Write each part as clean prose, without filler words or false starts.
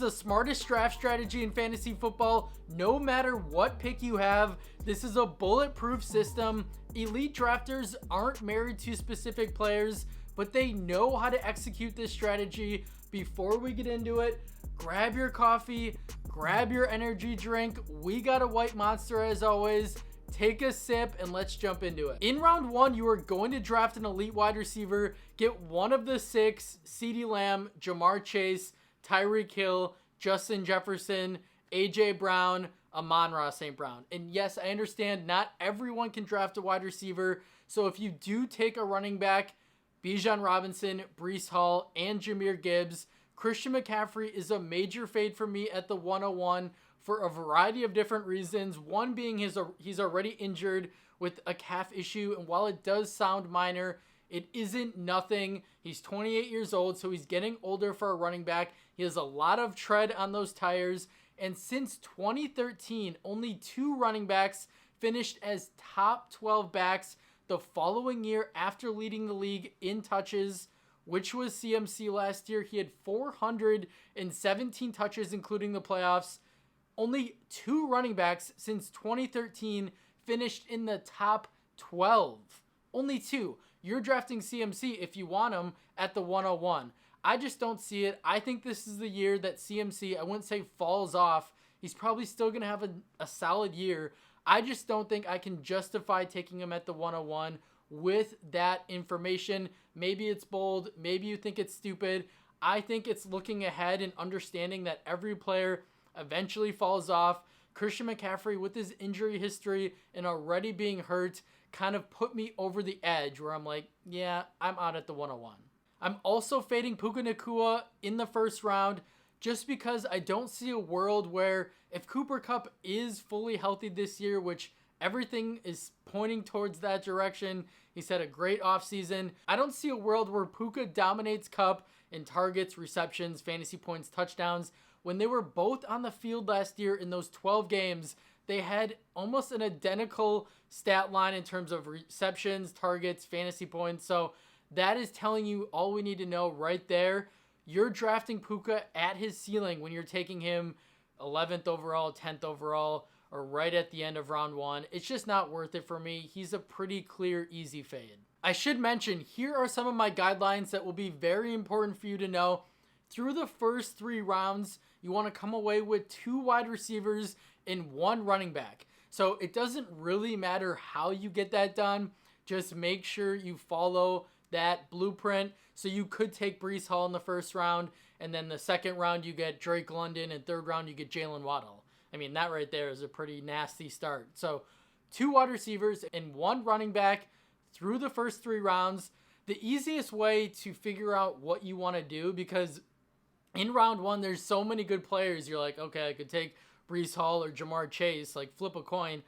the smartest draft strategy in fantasy football. No matter what pick you have, this is a bulletproof system. Elite drafters aren't married to specific players, but they know how to execute this strategy. Before we get into it, grab your coffee, grab your energy drink. We got a white monster as always. Take a sip and let's jump into it. In round one, you are going to draft an elite wide receiver. Get one of the six: CeeDee Lamb, Ja'Marr Chase, Tyreek Hill, Justin Jefferson, AJ Brown, Amon-Ra St. Brown. And yes, I understand not everyone can draft a wide receiver. So if you do take a running back, Bijan Robinson, Breece Hall, and Jahmyr Gibbs, Christian McCaffrey is a major fade for me at the 101 for a variety of different reasons. One being he's already injured with a calf issue, and while it does sound minor, it isn't nothing. He's 28 years old, so he's getting older for a running back. He has a lot of tread on those tires, and since 2013, only 2 running backs finished as top 12 backs the following year after leading the league in touches, which was CMC last year. He had 417 touches, including the playoffs. Only 2 running backs since 2013 finished in the top 12. Only 2. You're drafting CMC if you want him at the 101. I just don't see it. I think this is the year that CMC, I wouldn't say falls off. He's probably still going to have a solid year. I just don't think I can justify taking him at the 101 with that information. Maybe it's bold. Maybe you think it's stupid. I think it's looking ahead and understanding that every player eventually falls off. Christian McCaffrey, with his injury history and already being hurt, kind of put me over the edge where I'm like, yeah, I'm out at the 101. I'm also fading Puka Nacua in the first round just because I don't see a world where if Cooper Kupp is fully healthy this year, which everything is pointing towards that direction. He's had a great offseason. I don't see a world where Puka dominates Kupp in targets, receptions, fantasy points, touchdowns. When they were both on the field last year in those 12 games, they had almost an identical stat line in terms of receptions, targets, fantasy points. So that is telling you all we need to know right there. You're drafting Puka at his ceiling when you're taking him 11th overall, 10th overall, or right at the end of round 1. It's just not worth it for me. He's a pretty clear, easy fade. I should mention, here are some of my guidelines that will be very important for you to know. Through the first 3 rounds, you want to come away with 2 wide receivers and 1 running back. So it doesn't really matter how you get that done. Just make sure you follow that blueprint. So you could take Breece Hall in the first round, and then the second round you get Drake London, and third round you get Jalen Waddle. I mean, that right there is a pretty nasty start. So 2 wide receivers and 1 running back through the first 3 rounds. The easiest way to figure out what you want to do, because in round 1, there's so many good players. You're like, okay, I could take Breece Hall or Ja'Marr Chase, like flip a coin.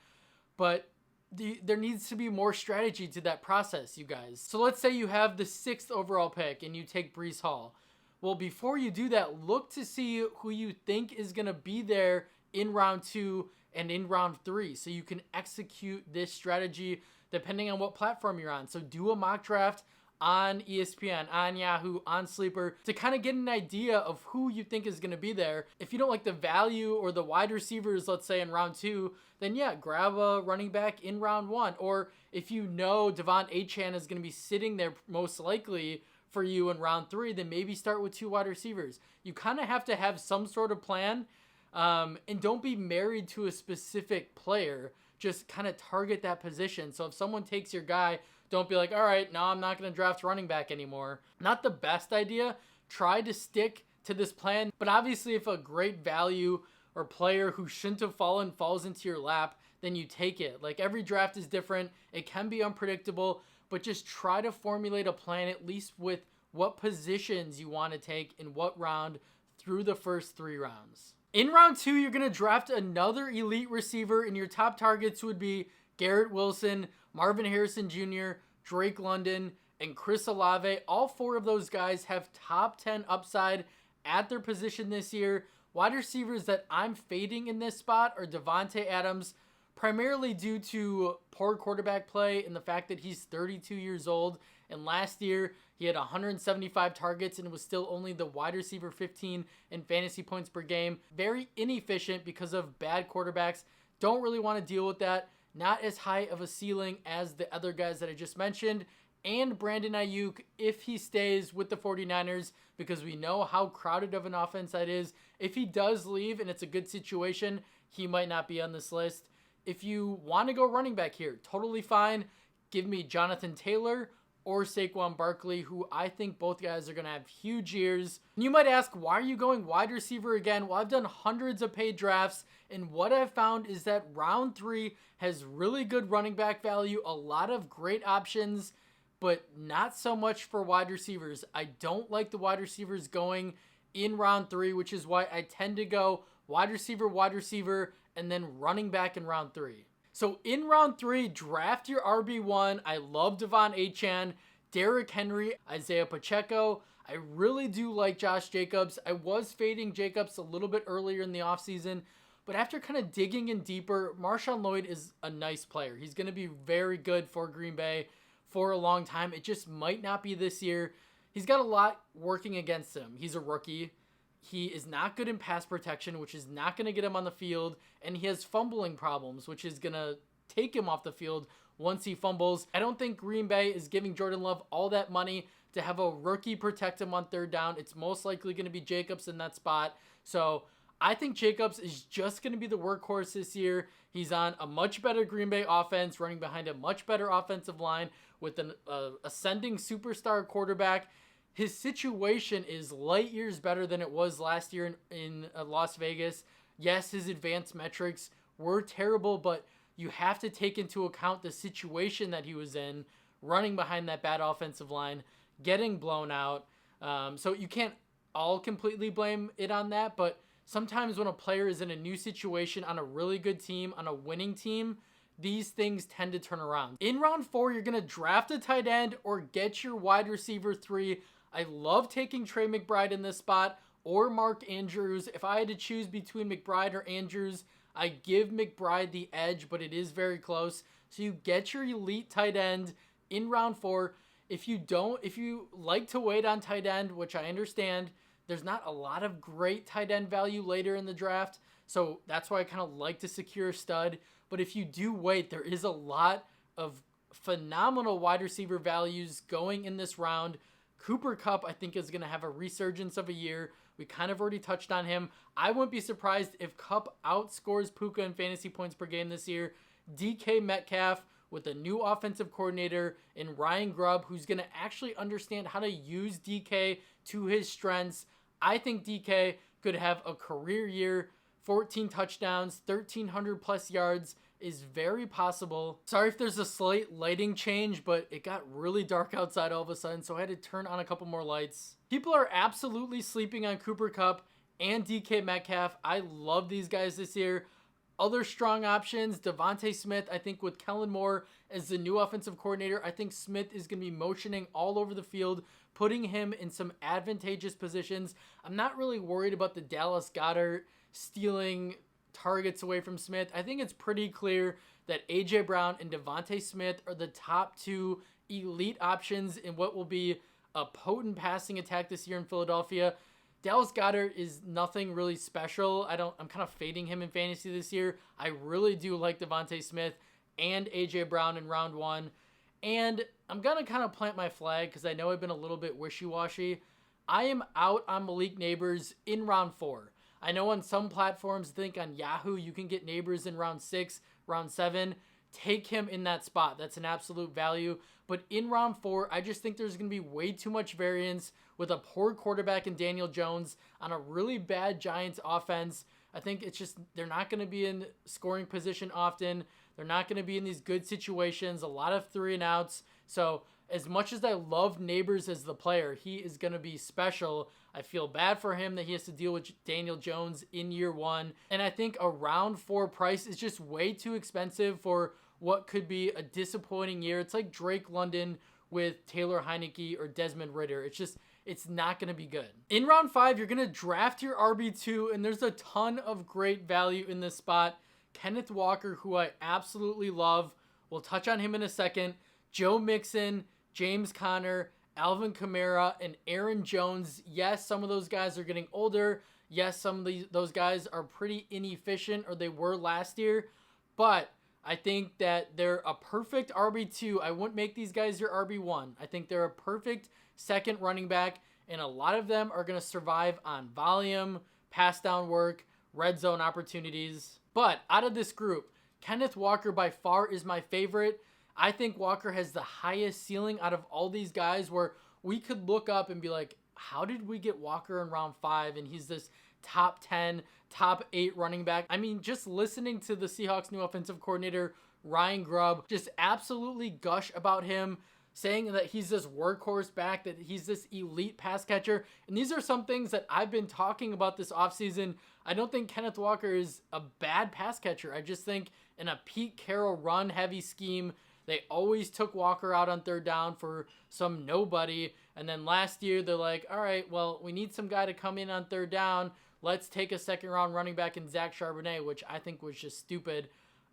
But there needs to be more strategy to that process, you guys. So let's say you have the 6th overall pick and you take Breece Hall. Well, before you do that, look to see who you think is going to be there in round 2 and in round 3. So you can execute this strategy depending on what platform you're on. So do a mock draft on ESPN, on Yahoo, on Sleeper to kind of get an idea of who you think is going to be there. If you don't like the value or the wide receivers, let's say in round 2, then yeah, grab a running back in round 1. Or if you know Devon Achane is going to be sitting there most likely for you in round 3, then maybe start with 2 wide receivers. You kind of have to have some sort of plan, and don't be married to a specific player. Just kind of target that position. So if someone takes your guy, don't be like, all right, no, I'm not going to draft running back anymore. Not the best idea. Try to stick to this plan. But obviously, if a great value or player who shouldn't have fallen falls into your lap, then you take it. Like, every draft is different. It can be unpredictable. But just try to formulate a plan, at least with what positions you want to take in what round through the first 3 rounds. In round 2, you're going to draft another elite receiver, and your top targets would be Garrett Wilson, Marvin Harrison Jr., Drake London, and Chris Olave. All 4 of those guys have top 10 upside at their position this year. Wide receivers that I'm fading in this spot are Davante Adams, primarily due to poor quarterback play and the fact that he's 32 years old And last year, he had 175 targets and was still only the wide receiver 15 in fantasy points per game. Very inefficient because of bad quarterbacks. Don't really want to deal with that. Not as high of a ceiling as the other guys that I just mentioned. And Brandon Ayuk, if he stays with the 49ers, because we know how crowded of an offense that is. If he does leave and it's a good situation, he might not be on this list. If you want to go running back here, totally fine. Give me Jonathan Taylor or Saquon Barkley, who I think both guys are going to have huge years. And you might ask, why are you going wide receiver again? Well, I've done hundreds of paid drafts, and what I've found is that round 3 has really good running back value, a lot of great options, but not so much for wide receivers. I don't like the wide receivers going in round 3, which is why I tend to go wide receiver, and then running back in round 3. So in round 3, draft your RB1. I love Devon Achane, Derrick Henry, Isaiah Pacheco. I really do like Josh Jacobs. I was fading Jacobs a little bit earlier in the offseason, but after kind of digging in deeper, Marshawn Lloyd is a nice player. He's going to be very good for Green Bay for a long time. It just might not be this year. He's got a lot working against him. He's a rookie. He is not good in pass protection, which is not going to get him on the field. And he has fumbling problems, which is going to take him off the field once he fumbles. I don't think Green Bay is giving Jordan Love all that money to have a rookie protect him on third down. It's most likely going to be Jacobs in that spot. So I think Jacobs is just going to be the workhorse this year. He's on a much better Green Bay offense, running behind a much better offensive line with an ascending superstar quarterback. His situation is light years better than it was last year in Las Vegas. Yes, his advanced metrics were terrible, but you have to take into account the situation that he was in, running behind that bad offensive line, getting blown out. So you can't all completely blame it on that, but sometimes when a player is in a new situation on a really good team, on a winning team, these things tend to turn around. In round 4, you're going to draft a tight end or get your wide receiver 3. I love taking Trey McBride in this spot or Mark Andrews. If I had to choose between McBride or Andrews, I give McBride the edge, but it is very close. So you get your elite tight end in round 4. If you like to wait on tight end, which I understand, there's not a lot of great tight end value later in the draft. So that's why I kind of like to secure a stud. But if you do wait, there is a lot of phenomenal wide receiver values going in this round. Cooper Kupp, I think, is going to have a resurgence of a year. We kind of already touched on him. I wouldn't be surprised if Kupp outscores Puka in fantasy points per game this year. DK Metcalf with a new offensive coordinator in Ryan Grubb, who's going to actually understand how to use DK to his strengths. I think DK could have a career year. 14 touchdowns, 1,300 plus yards is very possible. Sorry if there's a slight lighting change, but it got really dark outside all of a sudden, so I had to turn on a couple more lights. People are absolutely sleeping on Cooper Kupp and DK Metcalf. I love these guys this year. Other strong options, Devontae Smith, I think with Kellen Moore as the new offensive coordinator, I think Smith is going to be motioning all over the field, putting him in some advantageous positions. I'm not really worried about the Dallas Goedert stealing targets away from Smith. I think it's pretty clear that A.J. Brown and Devontae Smith are the top 2 elite options in what will be a potent passing attack this year in Philadelphia. Dallas Goedert is nothing really special. I'm kind of fading him in fantasy this year. I really do like Devontae Smith and A.J. Brown in round 1. And I'm going to kind of plant my flag because I know I've been a little bit wishy-washy. I am out on Malik Nabers in round 4. I know on some platforms, I think on Yahoo, you can get Nabers in round 6, round 7. Take him in that spot. That's an absolute value. But in round 4, I just think there's going to be way too much variance with a poor quarterback in Daniel Jones on a really bad Giants offense. I think it's just they're not going to be in scoring position often. They're not going to be in these good situations. A lot of 3-and-outs. So as much as I love Nabers as the player, he is going to be special. I feel bad for him that he has to deal with Daniel Jones in year 1. And I think a round 4 price is just way too expensive for what could be a disappointing year. It's like Drake London with Taylor Heineke or Desmond Ridder. It's not going to be good. In round 5, you're going to draft your RB2, and there's a ton of great value in this spot. Kenneth Walker, who I absolutely love. We'll touch on him in a second. Joe Mixon, James Conner, Alvin Kamara, and Aaron Jones. Yes, some of those guys are getting older. Yes, some of those guys are pretty inefficient, or they were last year. But I think that they're a perfect RB2. I wouldn't make these guys your RB1. I think they're a perfect second running back, and a lot of them are going to survive on volume, pass down work, red zone opportunities. But out of this group, Kenneth Walker by far is my favorite. I think Walker has the highest ceiling out of all these guys, where we could look up and be like, how did we get Walker in round 5 and he's this top 10, top 8 running back? I mean, just listening to the Seahawks new offensive coordinator, Ryan Grubb, just absolutely gush about him, saying that he's this workhorse back, that he's this elite pass catcher. And these are some things that I've been talking about this offseason. I don't think Kenneth Walker is a bad pass catcher. I just think in a Pete Carroll run-heavy scheme, they always took Walker out on third down for some nobody. And then last year, they're like, all right, well, we need some guy to come in on third down. Let's take a second-round running back in Zach Charbonnet, which I think was just stupid.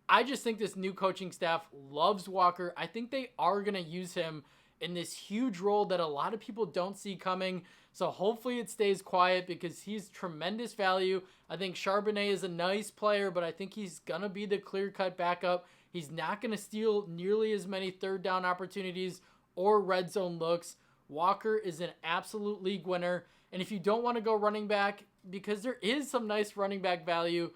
I just think this new coaching staff loves Walker. I think they are going to use him in this huge role that a lot of people don't see coming. So hopefully it stays quiet, because he's tremendous value. I think Charbonnet is a nice player, but I think he's going to be the clear-cut backup. He's not going to steal nearly as many third down opportunities or red zone looks. Walker is an absolute league winner. And if you don't want to go running back, because there is some nice running back value,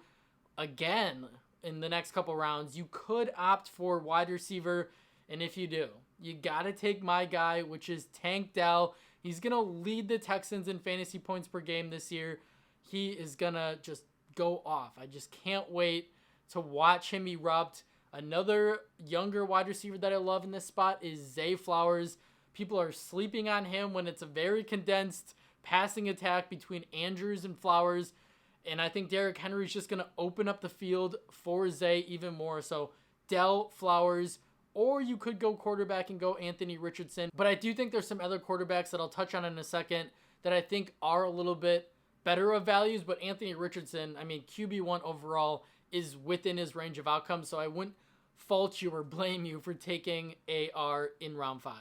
again, in the next couple rounds, you could opt for wide receiver. And if you do, you got to take my guy, which is Tank Dell. He's going to lead the Texans in fantasy points per game this year. He is going to just go off. I just can't wait to watch him erupt. Another younger wide receiver that I love in this spot is Zay Flowers. People are sleeping on him when it's a very condensed passing attack between Andrews and Flowers. And I think Derrick Henry is just going to open up the field for Zay even more. So Dell, Flowers, or you could go quarterback and go Anthony Richardson. But I do think there's some other quarterbacks that I'll touch on in a second that I think are a little bit better of values. But Anthony Richardson, I mean, QB1 overall is within his range of outcomes. So I wouldn't fault you or blame you for taking AR in round 5.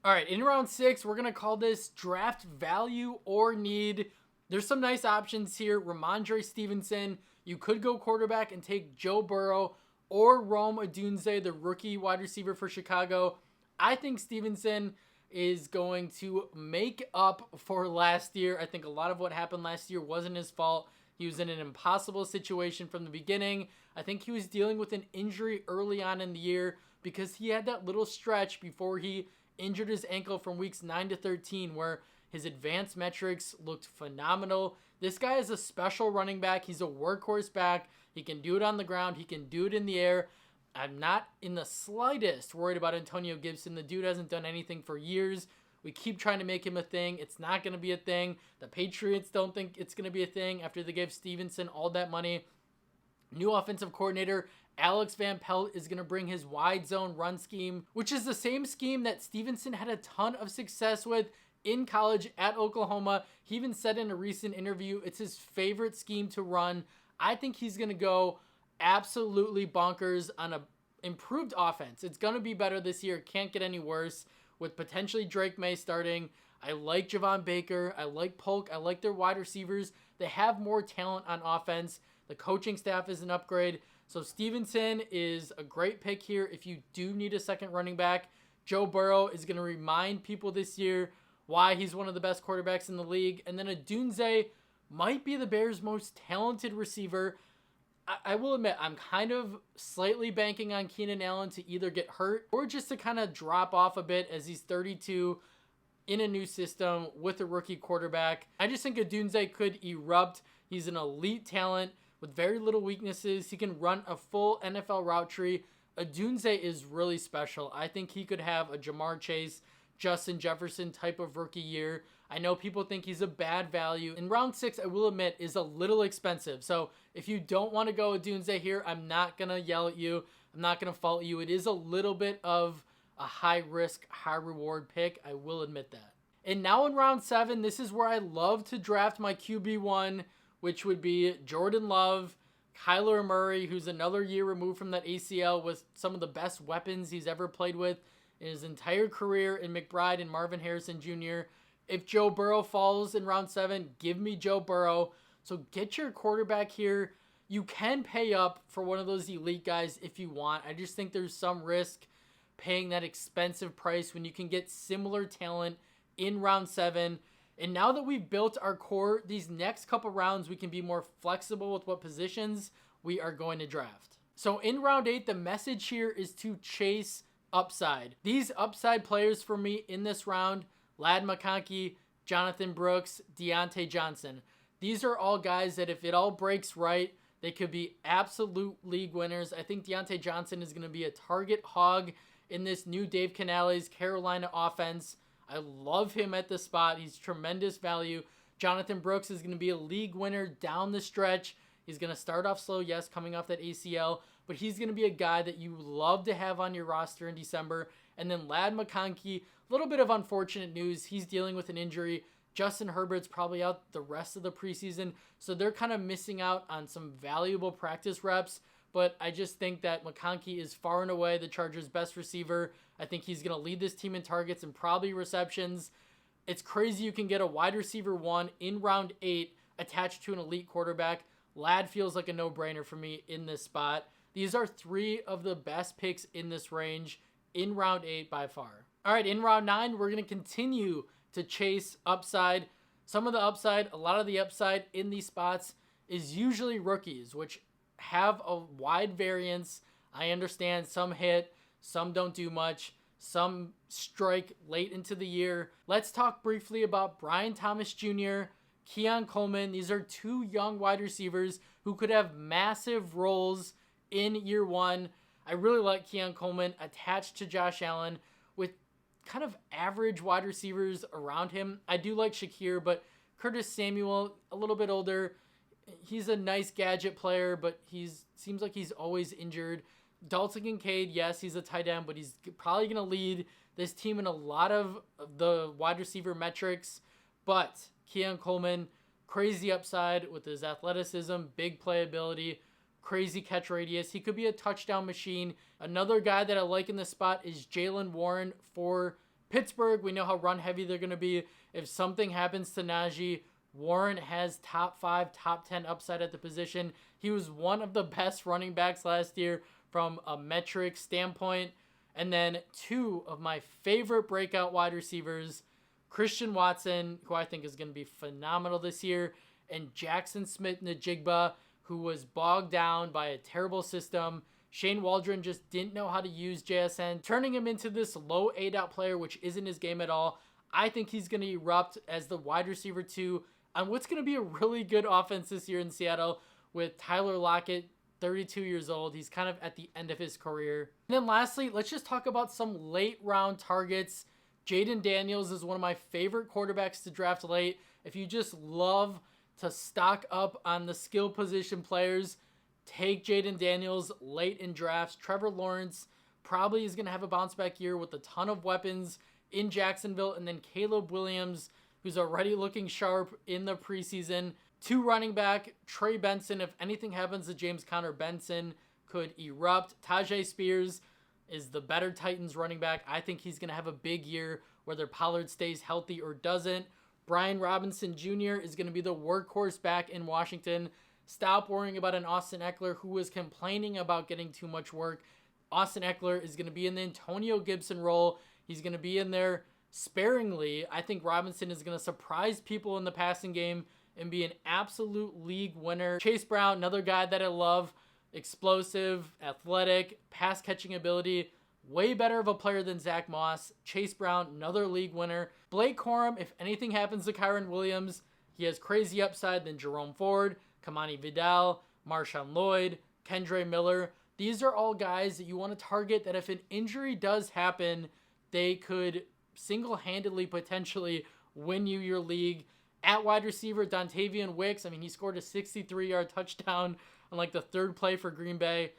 All right, in round 6, we're going to call this draft value or need. There's some nice options here. Ramondre Stevenson. You could go quarterback and take Joe Burrow or Rome Odunze, the rookie wide receiver for Chicago. I think Stevenson is going to make up for last year. I think a lot of what happened last year wasn't his fault. He was in an impossible situation from the beginning. I think he was dealing with an injury early on in the year, because he had that little stretch before he injured his ankle from weeks 9 to 13 where his advanced metrics looked phenomenal. This guy is a special running back. He's a workhorse back. He can do it on the ground. He can do it in the air. I'm not in the slightest worried about Antonio Gibson. The dude hasn't done anything for years. We keep trying to make him a thing. It's not going to be a thing. The Patriots don't think it's going to be a thing after they gave Stevenson all that money. New offensive coordinator Alex Van Pelt is going to bring his wide zone run scheme, which is the same scheme that Stevenson had a ton of success with in college at Oklahoma. He even said in a recent interview it's his favorite scheme to run. I think he's going to go absolutely bonkers on a improved offense. It's going to be better this year. Can't get any worse, with potentially Drake May starting. I like Javon Baker. I like Polk. I like their wide receivers. They have more talent on offense. The coaching staff is an upgrade. So Stevenson is a great pick here if you do need a second running back. Joe Burrow is going to remind people this year why he's one of the best quarterbacks in the league. And then Odunze might be the Bears' most talented receiver. I will admit, I'm kind of slightly banking on Keenan Allen to either get hurt or just to kind of drop off a bit, as he's 32 in a new system with a rookie quarterback. I just think Odunze could erupt. He's an elite talent with very little weaknesses. He can run a full NFL route tree. Odunze is really special. I think he could have a Jamar Chase, Justin Jefferson type of rookie year. I know people think he's a bad value. In round 6, I will admit, is a little expensive. So if you don't want to go Odunze here, I'm not going to yell at you. I'm not going to fault you. It is a little bit of a high risk, high reward pick. I will admit that. And now in round 7, this is where I love to draft my QB1, which would be Jordan Love, Kyler Murray, who's another year removed from that ACL with some of the best weapons he's ever played with in his entire career in McBride and Marvin Harrison Jr. If Joe Burrow falls in round 7, give me Joe Burrow. So get your quarterback here. You can pay up for one of those elite guys if you want. I just think there's some risk paying that expensive price when you can get similar talent in round 7. And now that we've built our core, these next couple rounds, we can be more flexible with what positions we are going to draft. So in round 8, the message here is to chase upside. These upside players for me in this round, Ladd McConkey, Jonathan Brooks, Deontay Johnson. These are all guys that if it all breaks right, they could be absolute league winners. I think Deontay Johnson is going to be a target hog in this new Dave Canales Carolina offense. I love him at the spot. He's tremendous value. Jonathan Brooks is going to be a league winner down the stretch. He's going to start off slow, yes, coming off that ACL, but he's going to be a guy that you love to have on your roster in December. And then Ladd McConkey, a little bit of unfortunate news. He's dealing with an injury. Justin Herbert's probably out the rest of the preseason, so they're kind of missing out on some valuable practice reps. But I just think that McConkey is far and away the Chargers' best receiver. I think he's going to lead this team in targets and probably receptions. It's crazy you can get a wide receiver 1 in round 8 attached to an elite quarterback. Ladd feels like a no-brainer for me in this spot. These are 3 of the best picks in this range in round 8 by far. All right, in round 9, we're going to continue to chase upside. Some of the upside, a lot of the upside in these spots is usually rookies, which have a wide variance. I understand some hit, some don't do much, some strike late into the year. Let's talk briefly about Brian Thomas Jr., Keon Coleman. These are 2 young wide receivers who could have massive roles in year 1. I really like Keon Coleman attached to Josh Allen with kind of average wide receivers around him. I do like Shakir, but Curtis Samuel, a little bit older. He's a nice gadget player, but seems like he's always injured. Dalton Kincaid, yes, he's a tight end, but he's probably going to lead this team in a lot of the wide receiver metrics. But Keon Coleman, crazy upside with his athleticism, big playability, crazy catch radius. He could be a touchdown machine. Another guy that I like in this spot is Jaylen Warren for Pittsburgh. We know how run heavy they're going to be. If something happens to Najee, Warren has top 5, top 10 upside at the position. He was one of the best running backs last year from a metric standpoint. And then 2 of my favorite breakout wide receivers, Christian Watson, who I think is going to be phenomenal this year, and Jackson Smith-Njigba, who was bogged down by a terrible system. Shane Waldron just didn't know how to use JSN, turning him into this low A-dot player, which isn't his game at all. I think he's going to erupt as the wide receiver 2 on what's going to be a really good offense this year in Seattle with Tyler Lockett, 32 years old. He's kind of at the end of his career. And then lastly, let's just talk about some late round targets. Jaden Daniels is one of my favorite quarterbacks to draft late. If you just love to stock up on the skill position players, take Jaden Daniels late in drafts. Trevor Lawrence probably is going to have a bounce back year with a ton of weapons in Jacksonville. And then Caleb Williams, who's already looking sharp in the preseason. 2 running back, Trey Benson. If anything happens to James Conner, Benson could erupt. Tajay Spears is the better Titans running back. I think he's going to have a big year, whether Pollard stays healthy or doesn't. Brian Robinson Jr. is going to be the workhorse back in Washington. Stop worrying about an Austin Eckler who was complaining about getting too much work. Austin Eckler is going to be in the Antonio Gibson role. He's going to be in there sparingly. I think Robinson is going to surprise people in the passing game and be an absolute league winner. Chase Brown, another guy that I love. Explosive, athletic, pass catching ability. Way better of a player than Zach Moss. Chase Brown, another league winner. Blake Corum, if anything happens to Kyron Williams, he has crazy upside than Jerome Ford, Kamani Vidal, Marshawn Lloyd, Kendre Miller. These are all guys that you want to target that if an injury does happen, they could single-handedly potentially win you your league. At wide receiver, Dontavian Wicks, I mean, he scored a 63-yard touchdown on like the 3rd play for Green Bay.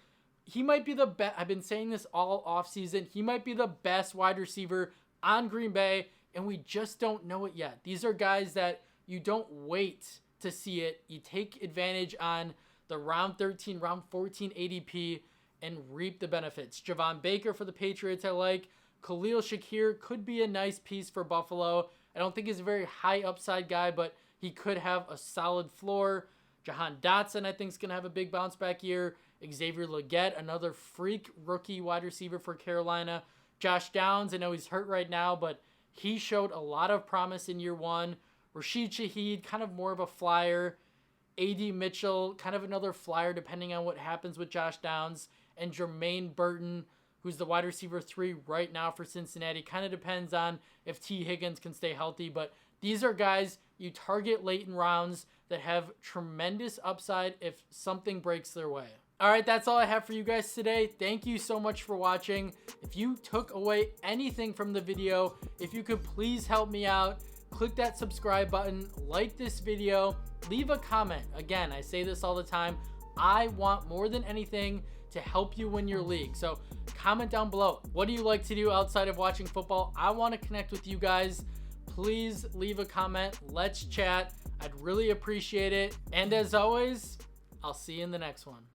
He might be the best. I've been saying this all offseason. He might be the best wide receiver on Green Bay, and we just don't know it yet. These are guys that you don't wait to see it. You take advantage on the round 13, round 14 ADP and reap the benefits. Javon Baker for the Patriots I like. Khalil Shakir could be a nice piece for Buffalo. I don't think he's a very high upside guy, but he could have a solid floor. Jahan Dotson, I think, is going to have a big bounce back year. Xavier Legette, another freak rookie wide receiver for Carolina. Josh Downs, I know he's hurt right now, but he showed a lot of promise in year one. Rashid Shaheed, kind of more of a flyer. A.D. Mitchell, kind of another flyer depending on what happens with Josh Downs. And Jermaine Burton, who's the wide receiver 3 right now for Cincinnati. Kind of depends on if T. Higgins can stay healthy, but these are guys you target late in rounds that have tremendous upside if something breaks their way. All right, that's all I have for you guys today. Thank you so much for watching. If you took away anything from the video, if you could please help me out, click that subscribe button, like this video, leave a comment. Again, I say this all the time. I want more than anything to help you win your league. So comment down below. What do you like to do outside of watching football? I want to connect with you guys. Please leave a comment. Let's chat. I'd really appreciate it. And as always, I'll see you in the next one.